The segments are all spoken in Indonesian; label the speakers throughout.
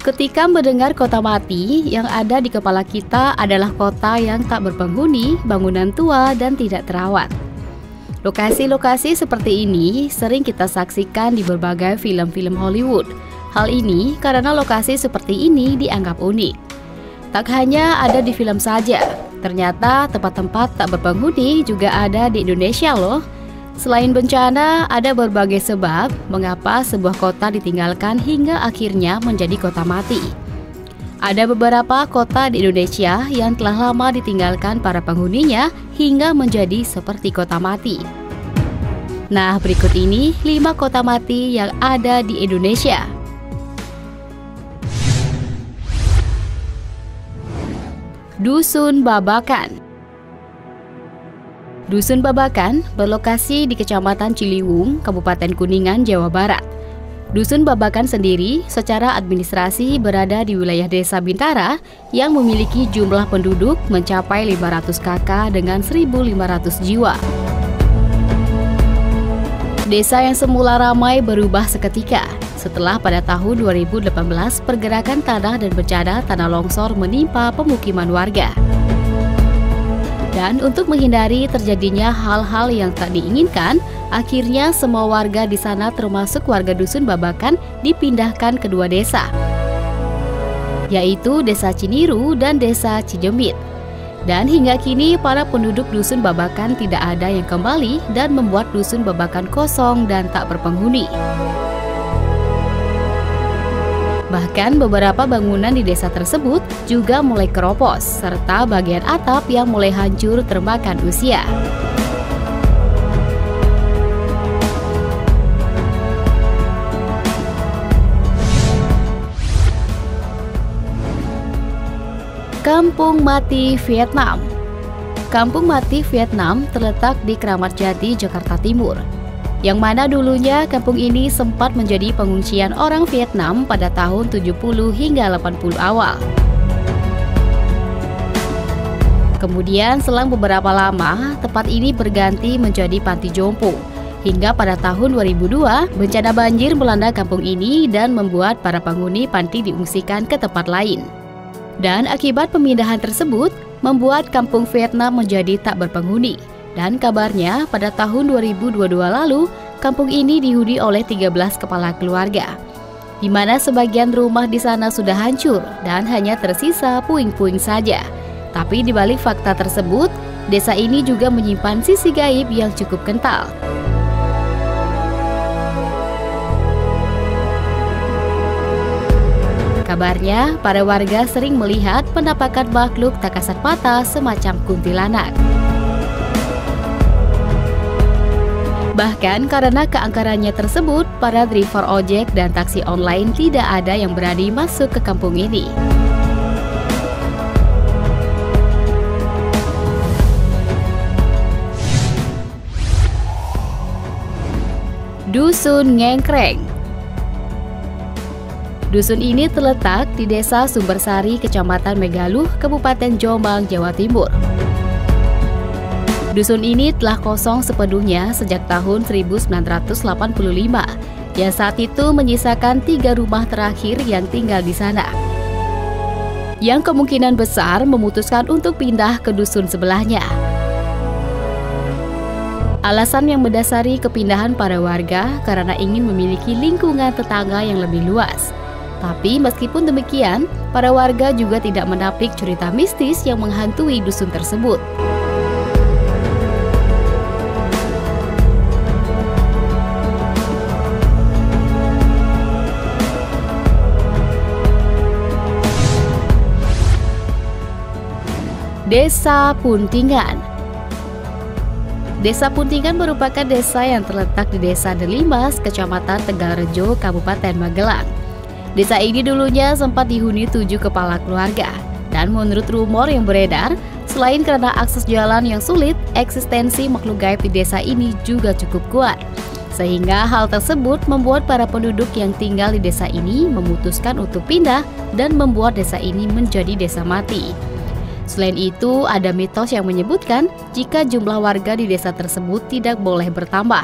Speaker 1: Ketika mendengar kota mati, yang ada di kepala kita adalah kota yang tak berpenghuni, bangunan tua, dan tidak terawat. Lokasi-lokasi seperti ini sering kita saksikan di berbagai film-film Hollywood. Hal ini karena lokasi seperti ini dianggap unik. Tak hanya ada di film saja, ternyata tempat-tempat tak berpenghuni juga ada di Indonesia loh. Selain bencana, ada berbagai sebab mengapa sebuah kota ditinggalkan hingga akhirnya menjadi kota mati. Ada beberapa kota di Indonesia yang telah lama ditinggalkan para penghuninya hingga menjadi seperti kota mati. Nah, berikut ini 5 kota mati yang ada di Indonesia. Dusun Babakan. Dusun Babakan berlokasi di Kecamatan Ciliwung, Kabupaten Kuningan, Jawa Barat. Dusun Babakan sendiri secara administrasi berada di wilayah Desa Bintara yang memiliki jumlah penduduk mencapai 500 kakak dengan 1.500 jiwa. Desa yang semula ramai berubah seketika setelah pada tahun 2018 pergerakan tanah dan bencana tanah longsor menimpa pemukiman warga. Dan untuk menghindari terjadinya hal-hal yang tak diinginkan, akhirnya semua warga di sana termasuk warga Dusun Babakan dipindahkan ke dua desa, yaitu Desa Ciniru dan Desa Cijemit. Dan hingga kini para penduduk Dusun Babakan tidak ada yang kembali dan membuat Dusun Babakan kosong dan tak berpenghuni. Bahkan beberapa bangunan di desa tersebut juga mulai keropos, serta bagian atap yang mulai hancur termakan usia. Kampung Mati Vietnam. Kampung Mati Vietnam terletak di Kramat Jati, Jakarta Timur, yang mana dulunya kampung ini sempat menjadi pengungsian orang Vietnam pada tahun 70 hingga 80 awal. Kemudian selang beberapa lama, tempat ini berganti menjadi panti jompo. Hingga pada tahun 2002, bencana banjir melanda kampung ini dan membuat para penghuni panti diungsikan ke tempat lain. Dan akibat pemindahan tersebut, membuat kampung Vietnam menjadi tak berpenghuni. Dan kabarnya pada tahun 2022 lalu, kampung ini dihuni oleh 13 kepala keluarga, di mana sebagian rumah di sana sudah hancur dan hanya tersisa puing-puing saja. Tapi di balik fakta tersebut, desa ini juga menyimpan sisi gaib yang cukup kental. Kabarnya, para warga sering melihat penampakan makhluk tak kasat mata semacam kuntilanak. Bahkan karena keangkarannya tersebut, para driver ojek dan taksi online tidak ada yang berani masuk ke kampung ini. Dusun Ngengkreng. Dusun ini terletak di Desa Sumbersari, Kecamatan Megaluh, Kabupaten Jombang, Jawa Timur. Dusun ini telah kosong sepenuhnya sejak tahun 1985, yang saat itu menyisakan 3 rumah terakhir yang tinggal di sana, yang kemungkinan besar memutuskan untuk pindah ke dusun sebelahnya. Alasan yang mendasari kepindahan para warga karena ingin memiliki lingkungan tetangga yang lebih luas. Tapi meskipun demikian, para warga juga tidak menampik cerita mistis yang menghantui dusun tersebut. Desa Puntingan. Desa Puntingan merupakan desa yang terletak di Desa Delimas, Kecamatan Tegalrejo, Kabupaten Magelang. Desa ini dulunya sempat dihuni 7 kepala keluarga. Dan menurut rumor yang beredar, selain karena akses jalan yang sulit, eksistensi makhluk gaib di desa ini juga cukup kuat. Sehingga hal tersebut membuat para penduduk yang tinggal di desa ini memutuskan untuk pindah dan membuat desa ini menjadi desa mati. Selain itu, ada mitos yang menyebutkan jika jumlah warga di desa tersebut tidak boleh bertambah,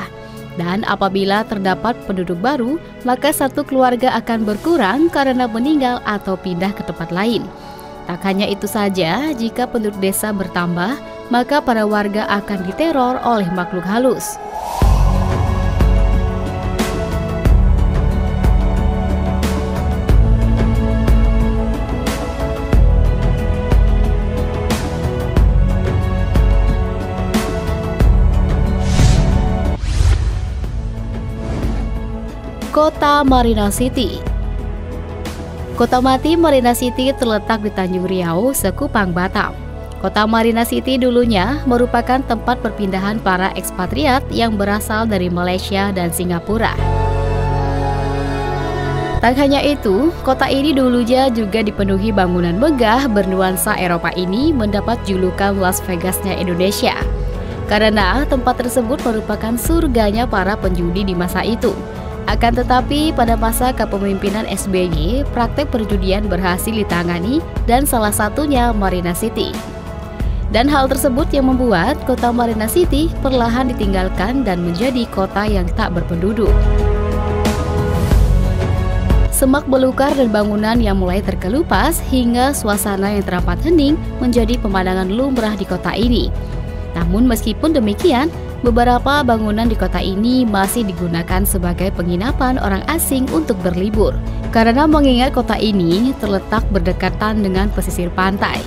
Speaker 1: Dan apabila terdapat penduduk baru, maka satu keluarga akan berkurang karena meninggal atau pindah ke tempat lain. Tak hanya itu saja, jika penduduk desa bertambah, maka para warga akan diteror oleh makhluk halus. Kota Marina City. Kota mati Marina City terletak di Tanjung Riau, Sekupang, Batam. Kota Marina City dulunya merupakan tempat perpindahan para ekspatriat yang berasal dari Malaysia dan Singapura. Tak hanya itu, kota ini dulunya juga dipenuhi bangunan megah bernuansa Eropa ini mendapat julukan Las Vegasnya Indonesia. Karena tempat tersebut merupakan surganya para penjudi di masa itu. Akan tetapi pada masa kepemimpinan SBY, praktek perjudian berhasil ditangani dan salah satunya Marina City. Dan hal tersebut yang membuat kota Marina City perlahan ditinggalkan dan menjadi kota yang tak berpenduduk. Semak belukar dan bangunan yang mulai terkelupas hingga suasana yang teramat hening menjadi pemandangan lumrah di kota ini. Namun meskipun demikian, beberapa bangunan di kota ini masih digunakan sebagai penginapan orang asing untuk berlibur, karena mengingat kota ini terletak berdekatan dengan pesisir pantai.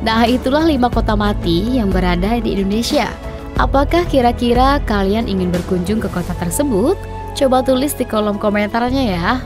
Speaker 1: Nah, itulah 5 kota mati yang berada di Indonesia. Apakah kira-kira kalian ingin berkunjung ke kota tersebut? Coba tulis di kolom komentarnya ya.